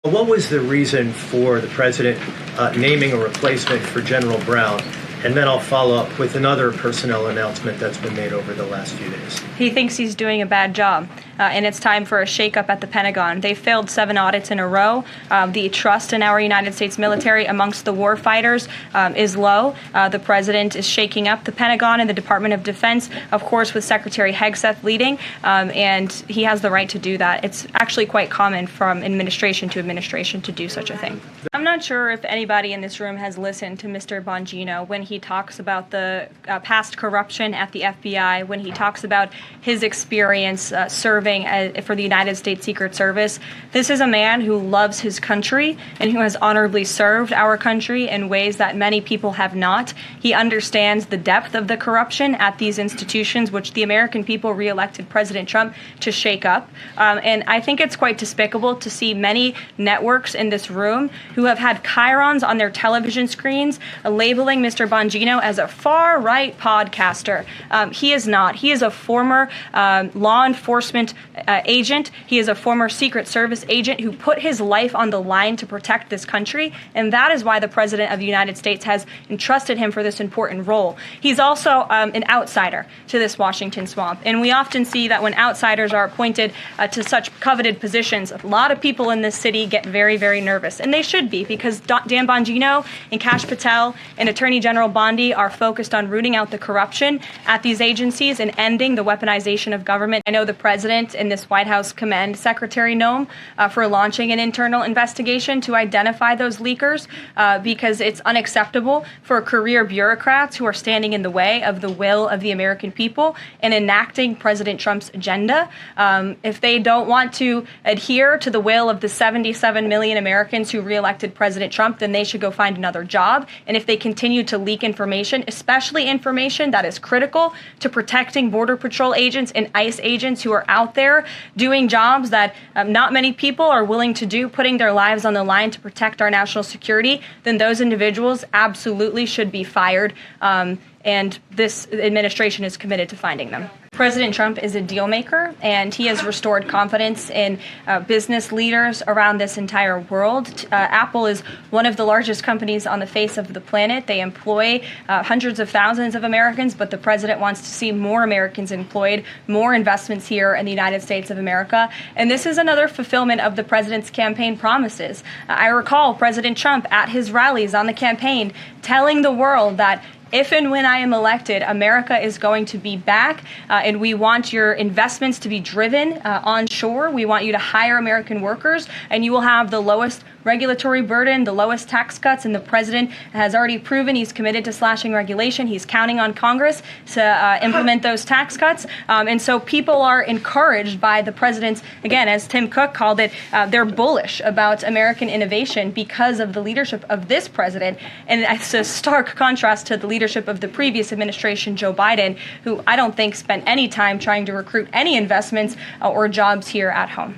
What was the reason for the president naming a replacement for General Brown? And then I'll follow up with another personnel announcement that's been made over the last few days. He thinks he's doing a bad job, and it's time for a shakeup at the Pentagon. They failed 7 audits in a row. The trust in our United States military amongst the war fighters is low. The president is shaking up the Pentagon and the Department of Defense, of course, with Secretary Hegseth leading, and he has the right to do that. It's actually quite common from administration to administration to do such a thing. I'm not sure if anybody in this room has listened to Mr. Bongino when he talks about the past corruption at the FBI, when he talks about his experience serving for the United States Secret Service. This is a man who loves his country and who has honorably served our country in ways that many people have not. He understands the depth of the corruption at these institutions, which the American people reelected President Trump to shake up. And I think it's quite despicable to see many networks in this room who have had chyrons on their television screens labeling Mr. Bongino as a far-right podcaster. He is not. He is a former law enforcement agent. He is a former Secret Service agent who put his life on the line to protect this country, and that is why the President of the United States has entrusted him for this important role. He's also an outsider to this Washington swamp, and we often see that when outsiders are appointed to such coveted positions, a lot of people in this city get very, very nervous, and they should be, because Dan Bongino and Kash Patel and Attorney General Bondi are focused on rooting out the corruption at these agencies and ending the weaponization of government. I know the president and this White House commend Secretary Noem for launching an internal investigation to identify those leakers because it's unacceptable for career bureaucrats who are standing in the way of the will of the American people and enacting President Trump's agenda. If they don't want to adhere to the will of the 77 million Americans who reelected President Trump, then they should go find another job. And if they continue to leak information, especially information that is critical to protecting Border Patrol agents and ICE agents who are out there doing jobs that not many people are willing to do, putting their lives on the line to protect our national security, then those individuals absolutely should be fired. And this administration is committed to finding them. President Trump is a deal maker, and he has restored confidence in business leaders around this entire world. Apple is one of the largest companies on the face of the planet. They employ hundreds of thousands of Americans, but the president wants to see more Americans employed, more investments here in the United States of America. And this is another fulfillment of the president's campaign promises. I recall President Trump at his rallies on the campaign telling the world that if and when I am elected, America is going to be back, and we want your investments to be driven onshore. We want you to hire American workers, and you will have the lowest regulatory burden, the lowest tax cuts, and the president has already proven he's committed to slashing regulation. He's counting on Congress to implement those tax cuts. And so people are encouraged by the president's, again, as Tim Cook called it, they're bullish about American innovation because of the leadership of this president. And it's a stark contrast to the leadership of the previous administration, Joe Biden, who I don't think spent any time trying to recruit any investments or jobs here at home.